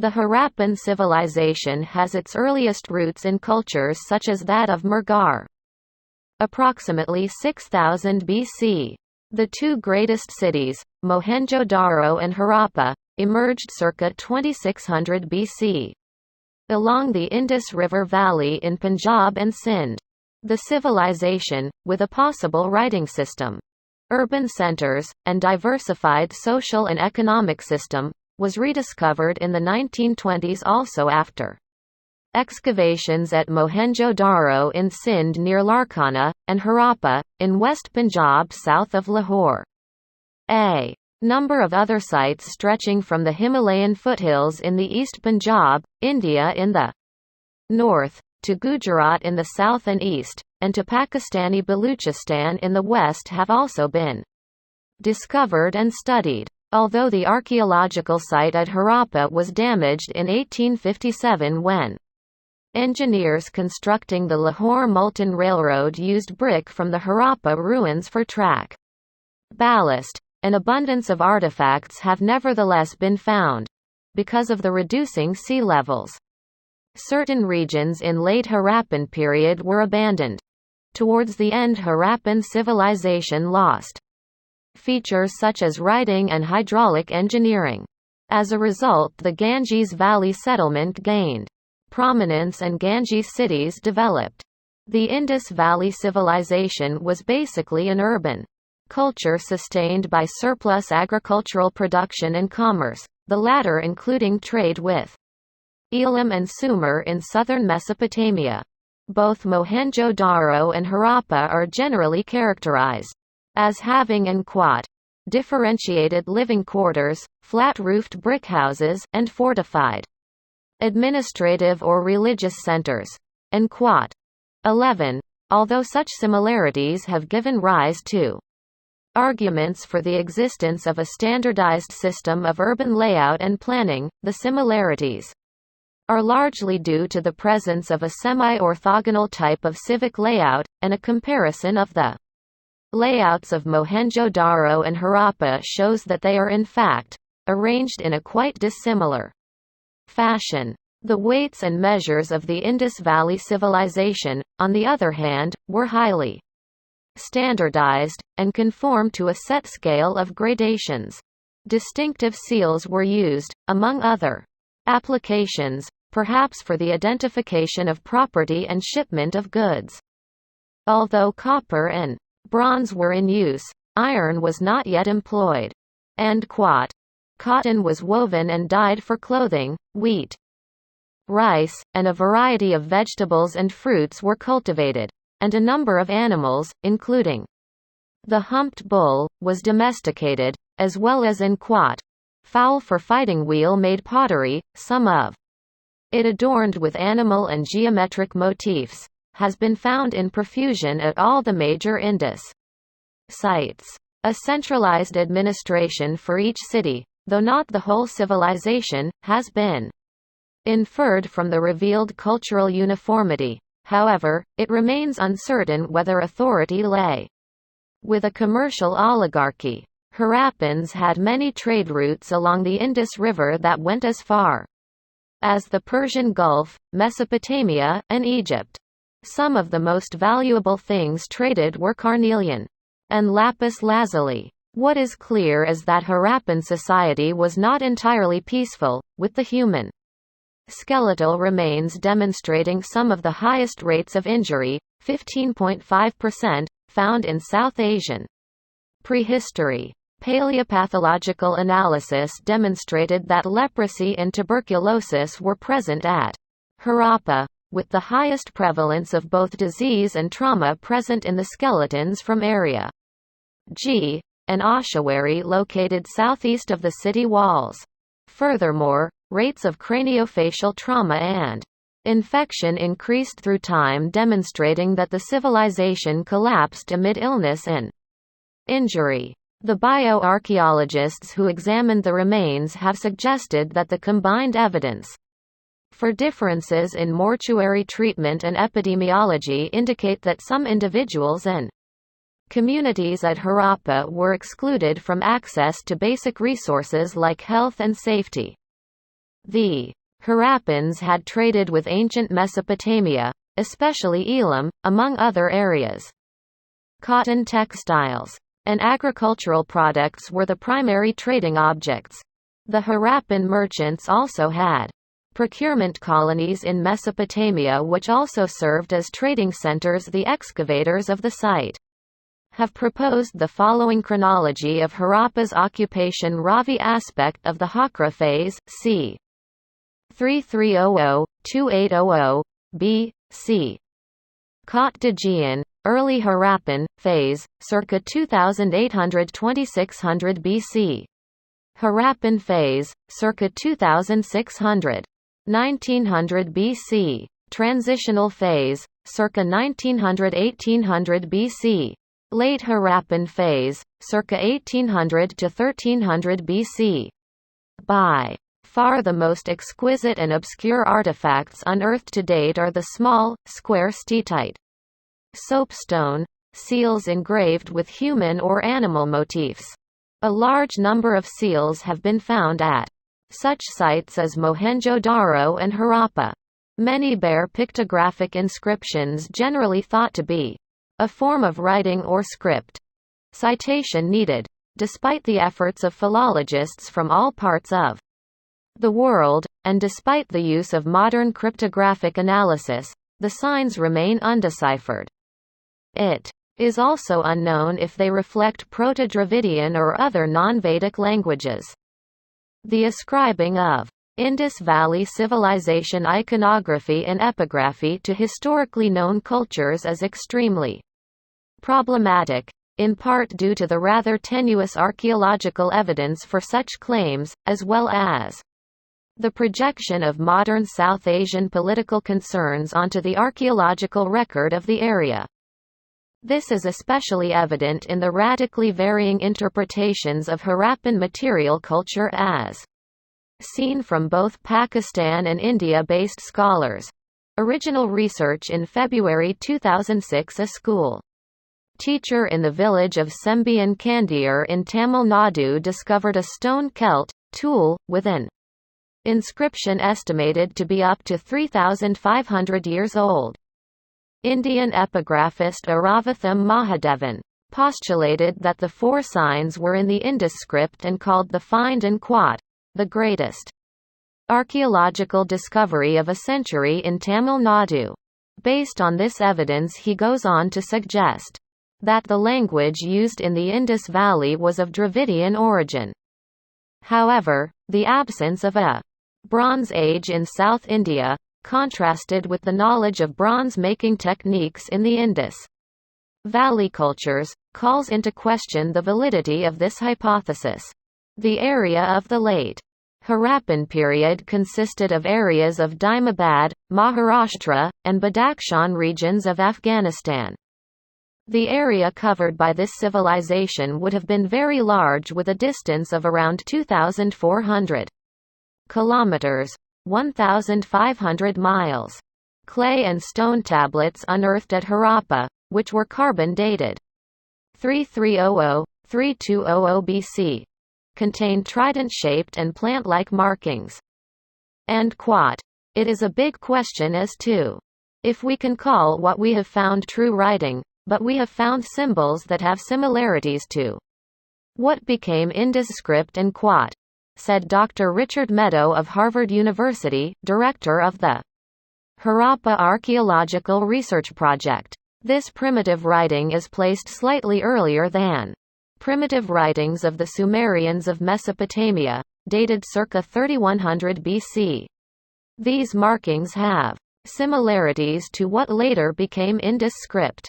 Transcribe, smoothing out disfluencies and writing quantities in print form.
The Harappan civilization has its earliest roots in cultures such as that of Mehrgarh. Approximately 6000 BC. The two greatest cities, Mohenjo-Daro and Harappa, emerged circa 2600 BC. Along the Indus River Valley in Punjab and Sindh. The civilization, with a possible writing system, urban centers, and diversified social and economic system, was rediscovered in the 1920s also after excavations at Mohenjo-Daro in Sindh near Larkana, and Harappa, in West Punjab south of Lahore. A number of other sites stretching from the Himalayan foothills in the East Punjab, India in the north, to Gujarat in the south and east, and to Pakistani Baluchistan in the west have also been discovered and studied. Although the archaeological site at Harappa was damaged in 1857 when engineers constructing the Lahore-Multan Railroad used brick from the Harappa ruins for track ballast, an abundance of artifacts have nevertheless been found. Because of the reducing sea levels, certain regions in late Harappan period were abandoned. Towards the end, Harappan civilization lost features such as writing and hydraulic engineering. As a result, the Ganges Valley settlement gained prominence and Ganges cities developed. The Indus Valley civilization was basically an urban culture sustained by surplus agricultural production and commerce, the latter including trade with Elam and Sumer in southern Mesopotamia. Both Mohenjo-Daro and Harappa are generally characterized as having and differentiated living quarters, flat-roofed brick houses, and fortified administrative or religious centers. And 11. Although such similarities have given rise to arguments for the existence of a standardized system of urban layout and planning, the similarities are largely due to the presence of a semi-orthogonal type of civic layout, and a comparison of the layouts of Mohenjo-Daro and Harappa shows that they are in fact arranged in a quite dissimilar fashion. The weights and measures of the Indus Valley civilization, on the other hand, were highly standardized, and conformed to a set scale of gradations. Distinctive seals were used, among other applications, perhaps for the identification of property and shipment of goods. Although copper and bronze were in use, iron was not yet employed. And cotton was woven and dyed for clothing, wheat, rice, and a variety of vegetables and fruits were cultivated, and a number of animals, including the humped bull, was domesticated, as well as in fowl for fighting wheel-made pottery, some of it adorned with animal and geometric motifs, has been found in profusion at all the major Indus sites. A centralized administration for each city, though not the whole civilization, has been inferred from the revealed cultural uniformity. However, it remains uncertain whether authority lay with a commercial oligarchy. Harappans had many trade routes along the Indus River that went as far as the Persian Gulf, Mesopotamia, and Egypt. Some of the most valuable things traded were carnelian and lapis lazuli. What is clear is that Harappan society was not entirely peaceful, with the human skeletal remains demonstrating some of the highest rates of injury, 15.5%, found in South Asian prehistory. Paleopathological analysis demonstrated that leprosy and tuberculosis were present at Harappa, with the highest prevalence of both disease and trauma present in the skeletons from Area G, an ossuary located southeast of the city walls. Furthermore, rates of craniofacial trauma and infection increased through time, demonstrating that the civilization collapsed amid illness and injury. The bioarchaeologists who examined the remains have suggested that the combined evidence for differences in mortuary treatment and epidemiology indicate that some individuals and communities at Harappa were excluded from access to basic resources like health and safety. The Harappans had traded with ancient Mesopotamia, especially Elam, among other areas. Cotton textiles and agricultural products were the primary trading objects. The Harappan merchants also had procurement colonies in Mesopotamia which also served as trading centers. The excavators of the site have proposed the following chronology of Harappa's occupation. Ravi aspect of the Hakra phase, c. 3300–2800 B.C. Kot Dajian, early Harappan phase, circa 2800–2600 BC. Harappan phase, circa 2600. 1900 BC. Transitional phase, circa 1900–1800 BC. Late Harappan phase, circa 1800 to 1300 BC. By far the most exquisite and obscure artifacts unearthed to date are the small, square steatite soapstone seals engraved with human or animal motifs. A large number of seals have been found at such sites as Mohenjo-Daro and Harappa. Many bear pictographic inscriptions generally thought to be a form of writing or script. Citation needed. Despite the efforts of philologists from all parts of the world, and despite the use of modern cryptographic analysis, the signs remain undeciphered. It is also unknown if they reflect Proto-Dravidian or other non-Vedic languages. The ascribing of Indus Valley Civilization iconography and epigraphy to historically known cultures is extremely problematic, in part due to the rather tenuous archaeological evidence for such claims, as well as the projection of modern South Asian political concerns onto the archaeological record of the area. This is especially evident in the radically varying interpretations of Harappan material culture as seen from both Pakistan and India-based scholars. Original research in February 2006. A school teacher in the village of Sembian Kandiar in Tamil Nadu discovered a stone celt tool with an inscription estimated to be up to 3,500 years old. Indian epigraphist Aravatham Mahadevan postulated that the four signs were in the Indus script and called the Find and Quat the greatest archaeological discovery of a century in Tamil Nadu. Based on this evidence, he goes on to suggest that the language used in the Indus Valley was of Dravidian origin. However, the absence of a Bronze Age in South India, contrasted with the knowledge of bronze-making techniques in the Indus Valley cultures, calls into question the validity of this hypothesis. The area of the late Harappan period consisted of areas of Daimabad, Maharashtra, and Badakhshan regions of Afghanistan. The area covered by this civilization would have been very large, with a distance of around 2,400 kilometers, 1,500 miles. Clay and stone tablets unearthed at Harappa, which were carbon dated 3300–3200 BC, contain trident-shaped and plant-like markings. And Quat. It is a big question as to if we can call what we have found true writing, but we have found symbols that have similarities to what became Indus script and Quat, said Dr. Richard Meadow of Harvard University, director of the Harappa Archaeological Research Project. This primitive writing is placed slightly earlier than primitive writings of the Sumerians of Mesopotamia, dated circa 3100 BC. These markings have similarities to what later became Indus script.